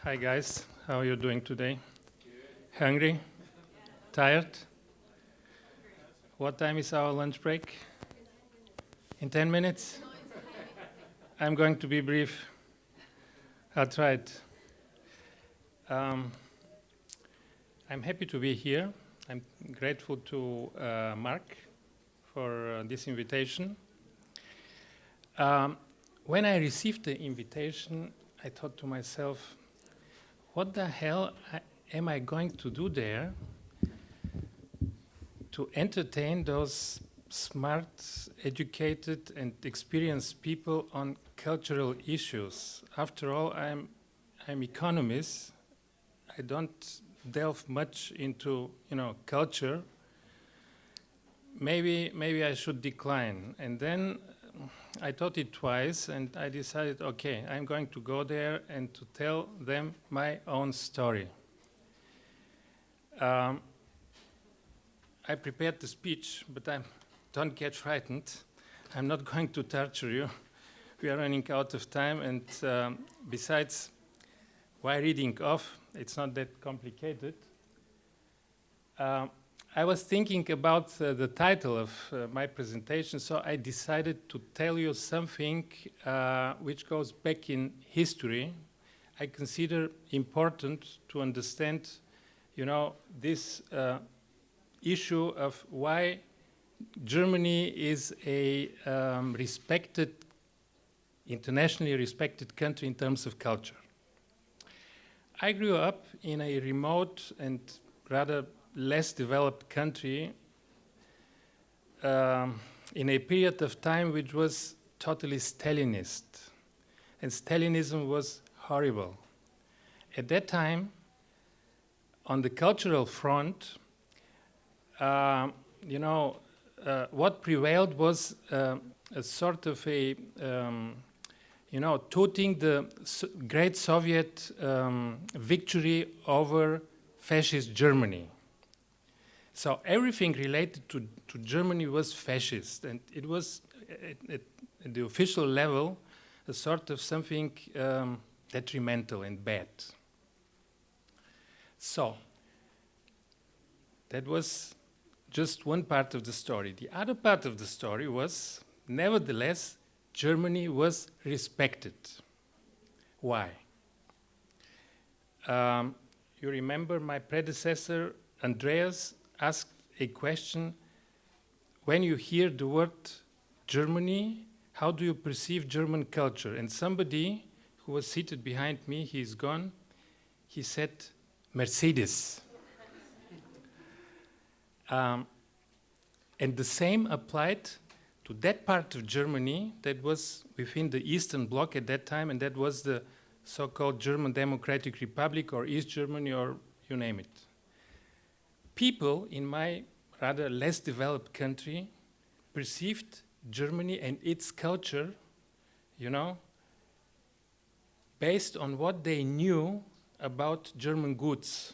Hi guys, how are you doing today? Hungry? Tired? What time is our lunch break? In 10 minutes? I'm going to be brief. I'll try it. I'm happy to be here. I'm grateful to Mark for this invitation. When I received the invitation, I thought to myself, what the hell am I going to do there to entertain those smart, educated, and experienced people on cultural issues? After all, I'm economist. I don't delve much into, culture. Maybe I should decline. And then I thought it twice, and I decided, okay, I'm going to go there and to tell them my own story. I prepared the speech, but don't get frightened. I'm not going to torture you. We are running out of time, and besides, why reading off? It's not that complicated. I was thinking about the title of my presentation, so I decided to tell you something which goes back in history. I consider important to understand, this issue of why Germany is a internationally respected country in terms of culture. I grew up in a remote and rather less developed country in a period of time which was totally Stalinist. And Stalinism was horrible. At that time, on the cultural front, what prevailed was a sort of touting the great Soviet victory over fascist Germany. So everything related to Germany was fascist, and it was at the official level a sort of something detrimental and bad. So that was just one part of the story. The other part of the story was, nevertheless, Germany was respected. Why? You remember my predecessor, Andreas, asked a question: when you hear the word Germany, how do you perceive German culture? And somebody who was seated behind me, he's gone, he said, Mercedes. And the same applied to that part of Germany that was within the Eastern Bloc at that time, and that was the so-called German Democratic Republic, or East Germany, or you name it. People in my rather less developed country perceived Germany and its culture, based on what they knew about German goods.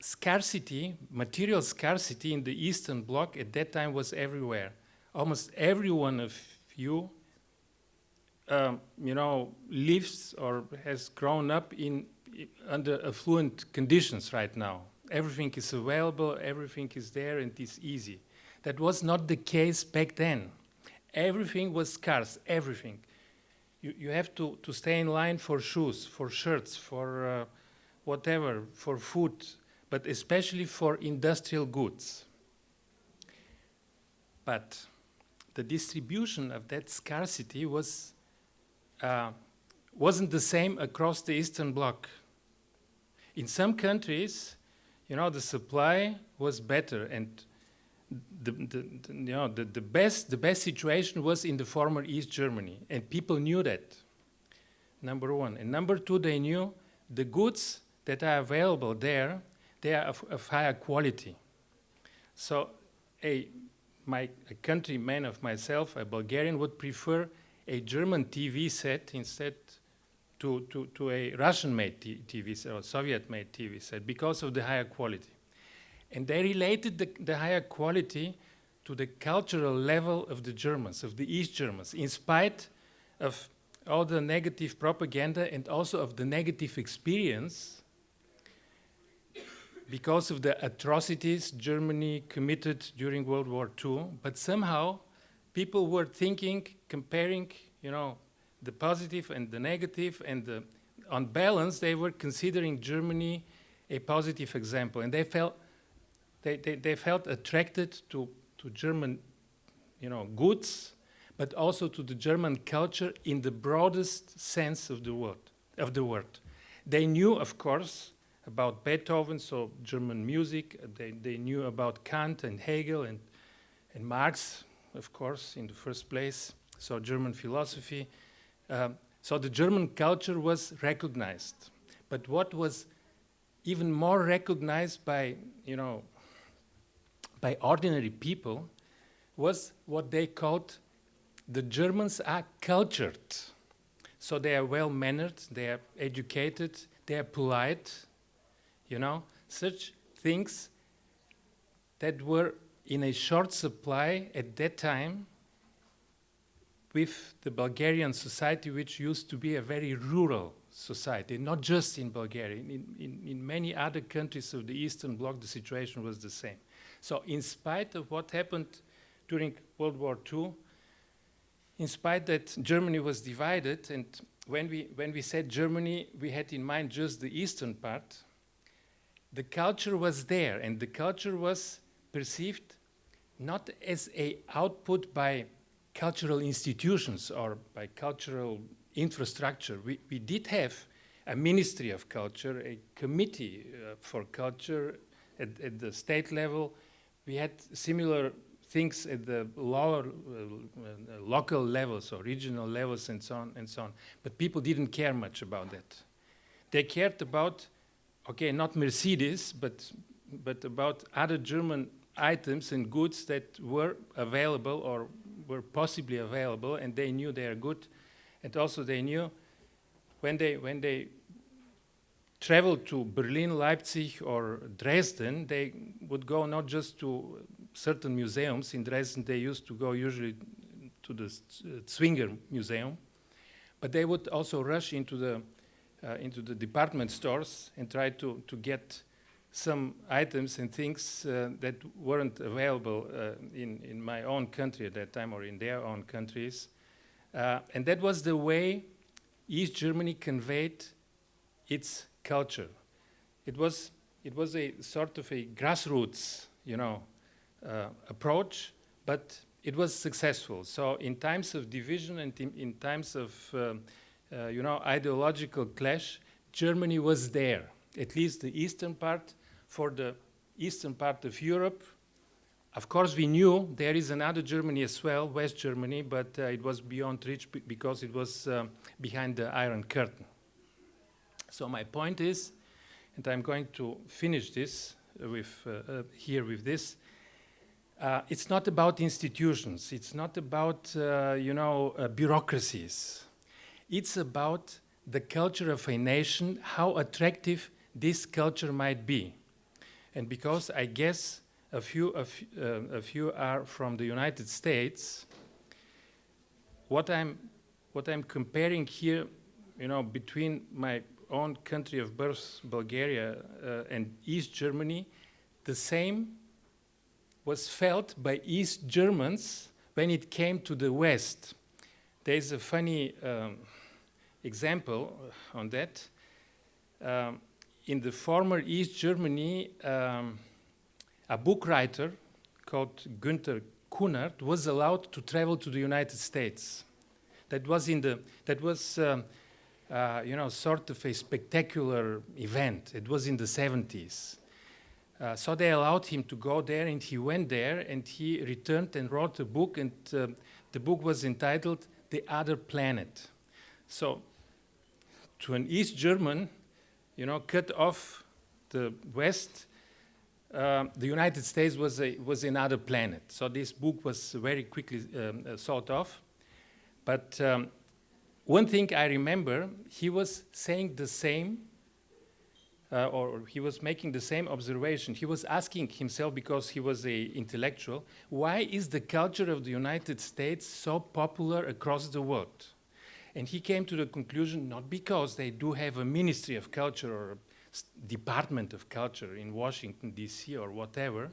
Scarcity, material scarcity in the Eastern Bloc at that time was everywhere. Almost every one of you, lives or has grown up under affluent conditions right now. Everything is available, everything is there, and it's easy. That was not the case back then. Everything was scarce, everything. You have to stay in line for shoes, for shirts, for whatever, for food, but especially for industrial goods. But the distribution of that scarcity wasn't the same across the Eastern Bloc. In some countries, the supply was better, and the best situation was in the former East Germany, and people knew that. Number one, and number two, they knew the goods that are available there, they are of higher quality. So, a countryman of myself, a Bulgarian, would prefer a German TV set instead to a Russian-made TV set or Soviet-made TV set because of the higher quality. And they related the higher quality to the cultural level of the Germans, of the East Germans, in spite of all the negative propaganda and also of the negative experience because of the atrocities Germany committed during World War II. But somehow people were thinking, comparing, the positive and the negative, and on balance, they were considering Germany a positive example, and they felt attracted to German, goods, but also to the German culture in the broadest sense of the word. They knew, of course, about Beethoven, so German music. They knew about Kant and Hegel and Marx, of course, in the first place. So German philosophy. So the German culture was recognized. But what was even more recognized by ordinary people was what they called the Germans are cultured. So they are well-mannered, they are educated, they are polite, such things that were in a short supply at that time with the Bulgarian society, which used to be a very rural society, not just in Bulgaria. In many other countries of the Eastern Bloc, the situation was the same. So in spite of what happened during World War II, in spite that Germany was divided, and when we said Germany, we had in mind just the eastern part, the culture was there, and the culture was perceived not as an output by cultural institutions or by cultural infrastructure. We did have a Ministry of Culture, a committee for culture at the state level. We had similar things at the lower local levels or regional levels and so on and so on. But people didn't care much about that. They cared about, okay, not Mercedes, but about other German items and goods that were available or were possibly available, and they knew they are good. And also they knew when they traveled to Berlin, Leipzig, or Dresden, they would go not just to certain museums. In Dresden, they used to go usually to the Zwinger Museum, but they would also rush into the department stores and try to get some items and things that weren't available in my own country at that time or in their own countries. And that was the way East Germany conveyed its culture. It was a sort of a grassroots, approach, but it was successful. So in times of division and in times of, ideological clash, Germany was there, at least the eastern part. For the eastern part of Europe, of course, we knew there is another Germany as well, West Germany, but it was beyond reach because it was behind the Iron Curtain. So my point is, and I'm going to finish this here with this, it's not about institutions. It's not about, bureaucracies. It's about the culture of a nation, how attractive this culture might be. And because I guess a few are from the United States, what I'm comparing here, between my own country of birth, Bulgaria, and East Germany, the same was felt by East Germans when it came to the West. There's a funny example on that. In the former East Germany, a book writer called Günther Kunert was allowed to travel to the United States. That was sort of a spectacular event. It was in the 70s. So they allowed him to go there, and he went there, and he returned and wrote a book, and the book was entitled The Other Planet. So to an East German, cut off the West, the United States was another planet. So this book was very quickly sold off. But one thing I remember, he was saying the same, or he was making the same observation. He was asking himself, because he was an intellectual, why is the culture of the United States so popular across the world? And he came to the conclusion, not because they do have a Ministry of Culture or a Department of Culture in Washington, D.C. or whatever,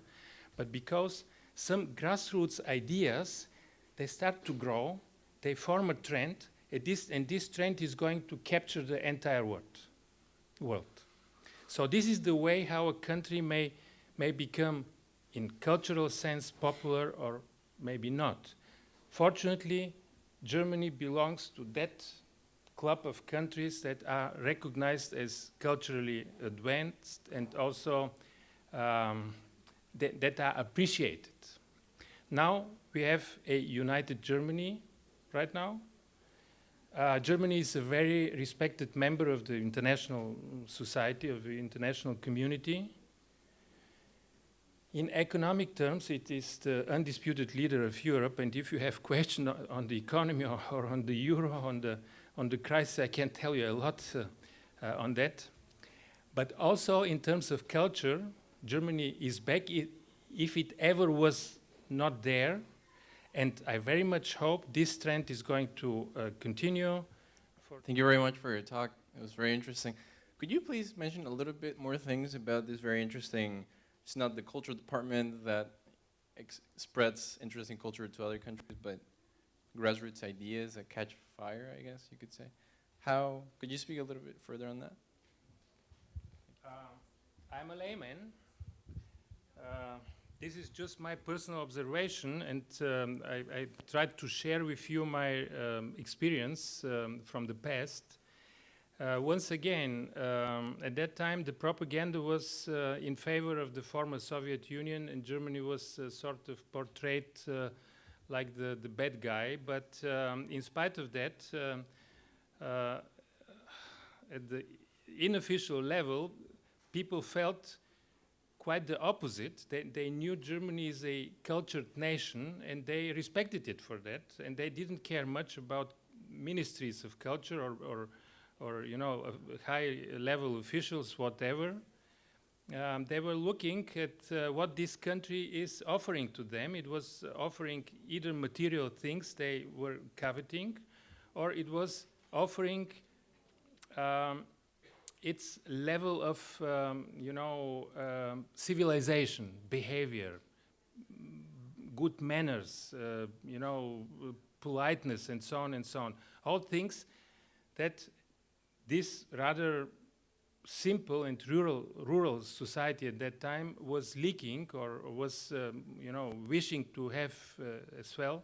but because some grassroots ideas, they start to grow, they form a trend, and this trend is going to capture the entire world. So this is the way how a country may become, in cultural sense, popular or maybe not. Fortunately, Germany belongs to that club of countries that are recognized as culturally advanced and also that are appreciated. Now we have a united Germany right now. Germany is a very respected member of the international society, of the international community. In economic terms, it is the undisputed leader of Europe, and if you have questions on the economy or on the euro, on the crisis, I can tell you a lot on that. But also in terms of culture, Germany is back if it ever was not there, and I very much hope this trend is going to continue. Thank you very much for your talk. It was very interesting. Could you please mention a little bit more things about this very interesting, it's not the cultural department that spreads interesting culture to other countries, but grassroots ideas that catch fire, I guess you could say. How, could you speak a little bit further on that? I'm a layman. This is just my personal observation, and I tried to share with you my experience from the past. Once again, at that time, the propaganda was in favor of the former Soviet Union, and Germany was sort of portrayed like the bad guy. But in spite of that, at the unofficial level, people felt quite the opposite. They knew Germany is a cultured nation, and they respected it for that, and they didn't care much about ministries of culture or you know, high-level officials, whatever. They were looking at what this country is offering to them. It was offering either material things they were coveting, or it was offering its level of, civilization, behavior, good manners, politeness, and so on and so on. All things that this rather simple and rural society at that time was leaking or was, wishing to have as well.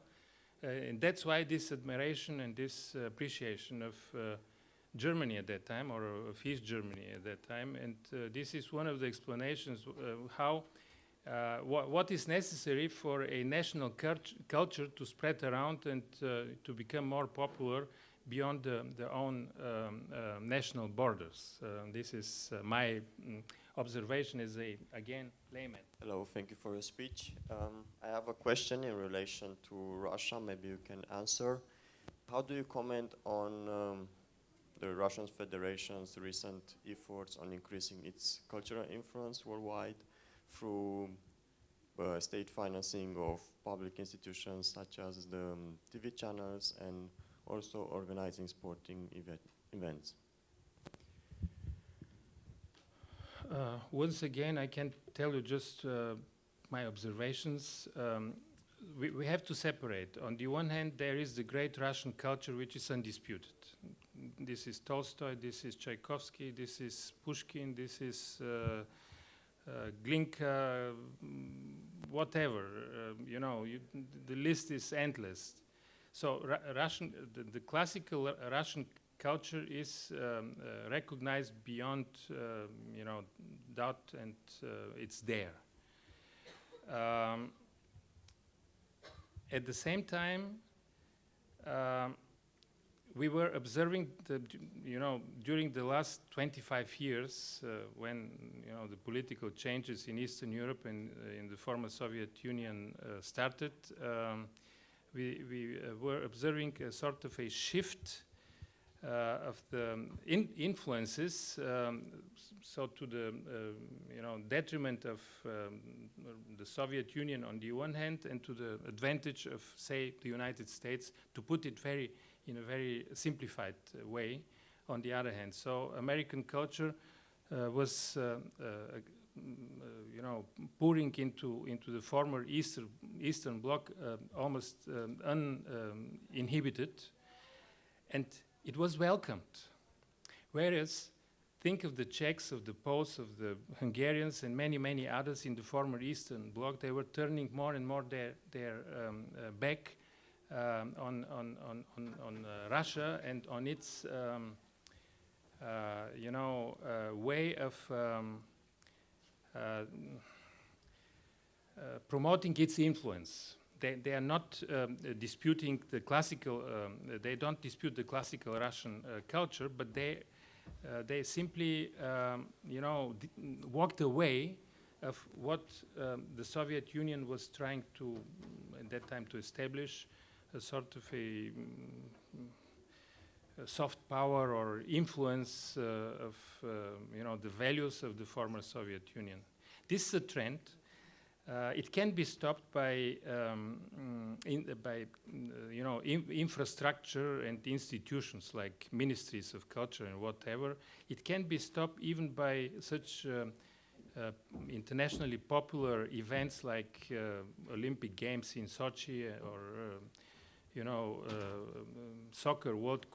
And that's why this admiration and this appreciation of Germany at that time, or of East Germany at that time. And this is one of the explanations how what is necessary for a national culture to spread around and to become more popular beyond their own national borders. This is my observation as a, again, layman. Hello, thank you for your speech. I have a question in relation to Russia, maybe you can answer. How do you comment on the Russian Federation's recent efforts on increasing its cultural influence worldwide through state financing of public institutions such as the TV channels and also organizing sporting events? Once again, I can tell you just my observations. We have to separate. On the one hand, there is the great Russian culture, which is undisputed. This is Tolstoy, this is Tchaikovsky, this is Pushkin, this is Glinka, whatever. The list is endless. So the classical Russian culture is recognized beyond, doubt, and it's there. At the same time, we were observing, during the last 25 years, when the political changes in Eastern Europe and in the former Soviet Union started, we were observing a sort of a shift of the influences, so to the detriment of the Soviet Union on the one hand, and to the advantage of, say, the United States, to put it very, in a very simplified way, on the other hand. So American culture was pouring into the former Eastern Bloc almost uninhibited, and it was welcomed. Whereas, think of the Czechs, of the Poles, of the Hungarians, and many, many others in the former Eastern Bloc. They were turning more and more their back on Russia and on its way of promoting its influence. They are not disputing the classical. They don't dispute the classical Russian culture, but they simply, walked away of what the Soviet Union was trying to, at that time, to establish a sort of a soft power or influence of, the values of the former Soviet Union. This is a trend. It can be stopped by infrastructure and institutions like ministries of culture and whatever. It can be stopped even by such internationally popular events like Olympic Games in Sochi or soccer World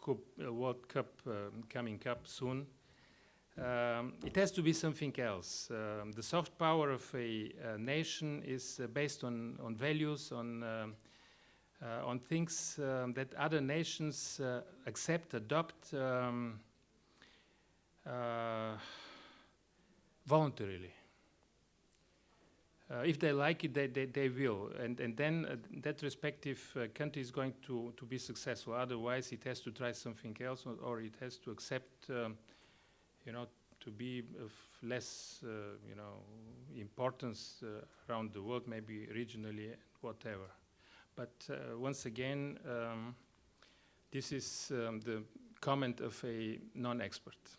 Cup coming up soon. It has to be something else. The soft power of a nation is based on values, on things that other nations accept, adopt voluntarily. If they like it, they will, and then that respective country is going to be successful. Otherwise, it has to try something else, or it has to accept. To be of less, importance around the world, maybe regionally, whatever. But once again, this is the comment of a non-expert.